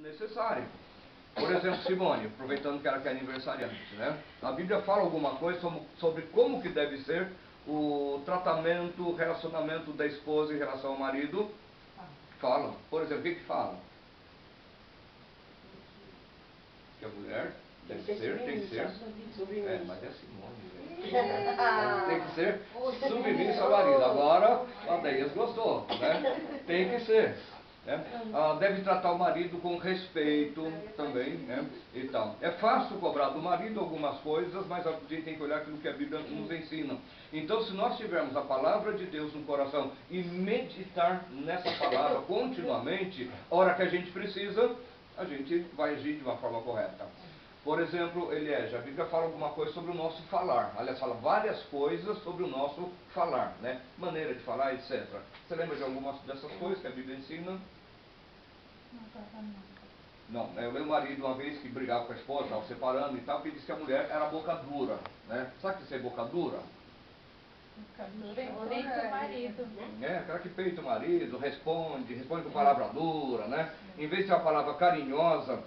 necessário. Por exemplo, Simone, aproveitando que ela é aniversariante, né? A Bíblia fala alguma coisa sobre como que deve ser o tratamento, o relacionamento da esposa em relação ao marido? Fala. Por exemplo, o que fala? Que a mulher deve ser, tem que ser. Mas é Simone, velho. Tem que ser submissa ao marido. Agora, a Deus gostou, né? Tem que ser. Né? Deve tratar o marido com respeito também, né? E tal. É fácil cobrar do marido algumas coisas, mas a gente tem que olhar aquilo que a Bíblia nos ensina. Então, se nós tivermos a palavra de Deus no coração e meditar nessa palavra continuamente, a hora que a gente precisa, a gente vai agir de uma forma correta. Por exemplo, a Bíblia fala alguma coisa sobre o nosso falar. Aliás, fala várias coisas sobre o nosso falar, né? Maneira de falar, etc. Você lembra de algumas dessas coisas que a Bíblia ensina? Não, eu lembro o marido uma vez que brigava com a esposa, estava separando e tal, que disse que a mulher era boca dura, né? Sabe o que é boca dura? Peita o marido. Aquela que peita o marido, responde com palavra dura, né? Em vez de uma palavra carinhosa,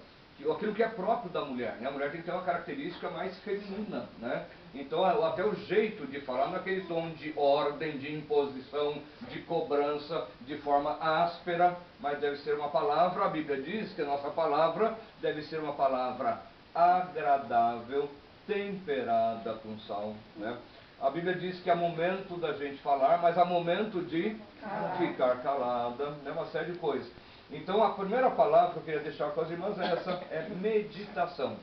aquilo que é próprio da mulher, né? A mulher tem que ter uma característica mais feminina, né? Então até o jeito de falar não é aquele tom de ordem, de imposição, de cobrança, de forma áspera, mas deve ser uma palavra, a Bíblia diz que a nossa palavra deve ser uma palavra agradável, temperada com sal, né? A Bíblia diz que há momento da gente falar, mas há momento de ficar calada, né? Uma série de coisas. Então a primeira palavra que eu queria deixar com as irmãs é essa, é meditação.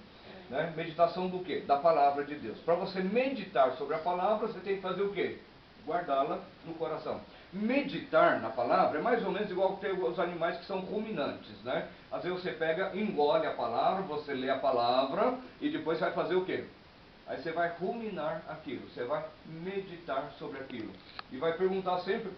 Né? Meditação do quê? Da palavra de Deus. Para você meditar sobre a palavra, você tem que fazer o quê? Guardá-la no coração. Meditar na palavra é mais ou menos igual que tem os animais que são ruminantes, né? Às vezes você pega, engole a palavra, você lê a palavra e depois vai fazer o quê? Aí você vai ruminar aquilo, você vai meditar sobre aquilo. E vai perguntar sempre,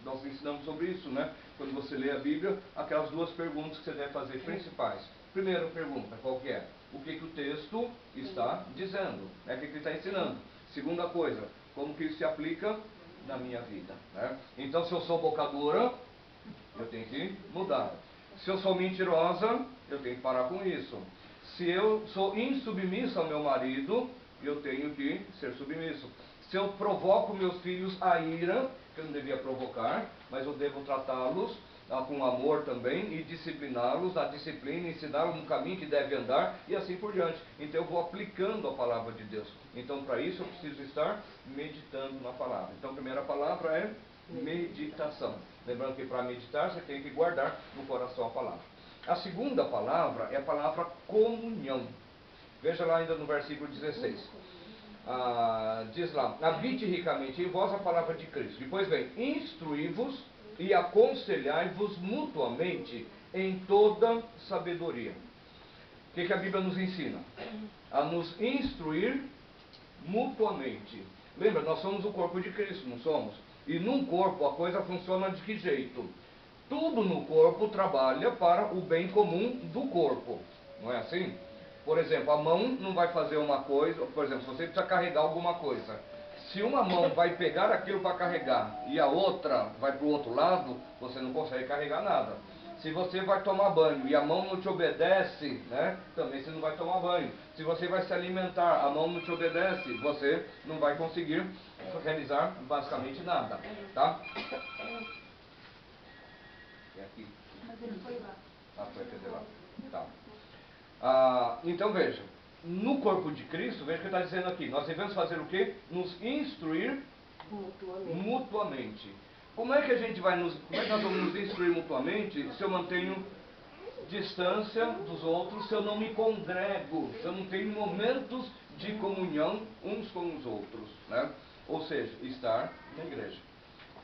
nós ensinamos sobre isso, né? Quando você lê a Bíblia, aquelas duas perguntas que você deve fazer principais. Primeira pergunta, qual que é? O que o texto está dizendo? O que ele está ensinando? Segunda coisa, como que isso se aplica na minha vida? Né? Então, se eu sou boca dura, eu tenho que mudar. Se eu sou mentirosa, eu tenho que parar com isso. Se eu sou insubmissa ao meu marido, eu tenho que ser submisso. Se eu provoco meus filhos a ira, que eu não devia provocar, mas eu devo tratá-los com amor também e discipliná-los, a disciplina, ensiná-los no caminho que deve andar e assim por diante. Então eu vou aplicando a palavra de Deus. Então para isso eu preciso estar meditando na palavra. Então a primeira palavra é meditação. Lembrando que para meditar você tem que guardar no coração a palavra. A segunda palavra é a palavra comunhão. Veja lá ainda no versículo 16. Diz lá, habite ricamente em vós a palavra de Cristo. Depois vem, instruí-vos e aconselhai-vos mutuamente em toda sabedoria. O que a Bíblia nos ensina? A nos instruir mutuamente. Lembra, nós somos o corpo de Cristo, não somos? E num corpo a coisa funciona de que jeito? Tudo no corpo trabalha para o bem comum do corpo. Não é assim? Por exemplo, a mão não vai fazer uma coisa, por exemplo, se você precisa carregar alguma coisa. Se uma mão vai pegar aquilo para carregar e a outra vai para o outro lado, você não consegue carregar nada. Se você vai tomar banho e a mão não te obedece, né, também você não vai tomar banho. Se você vai se alimentar, a mão não te obedece, você não vai conseguir realizar basicamente nada. Tá? É aqui. Mas ele foi lá. Foi até lá. Tá. Então veja, no corpo de Cristo, veja o que está dizendo aqui, nós devemos fazer o quê? Nos instruir mutuamente. Como é que nós vamos nos instruir mutuamente se eu mantenho distância dos outros, se eu não me congrego, se eu não tenho momentos de comunhão uns com os outros, né? Ou seja, estar na igreja.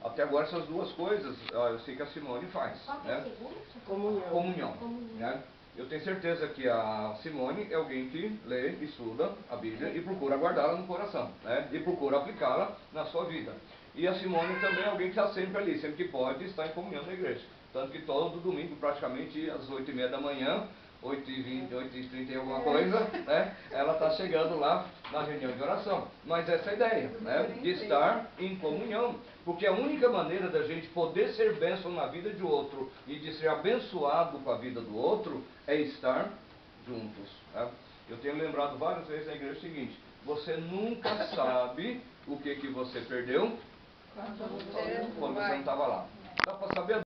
Até agora essas duas coisas, eu sei que a Simone faz, né? Comunhão. Né? Eu tenho certeza que a Simone é alguém que lê, estuda a Bíblia e procura guardá-la no coração, né? E procura aplicá-la na sua vida. E a Simone também é alguém que está sempre ali, sempre que pode, está em comunhão na igreja. Tanto que todo domingo, praticamente às 8h30 da manhã, 8h20, 8h30 e alguma coisa, né? Ela está chegando lá na reunião de oração. Mas essa é a ideia, né? De estar em comunhão. Porque a única maneira da gente poder ser bênção na vida de outro e de ser abençoado com a vida do outro é estar juntos. Tá? Eu tenho lembrado várias vezes na igreja o seguinte: você nunca sabe o que você perdeu quando você não estava lá. Dá para saber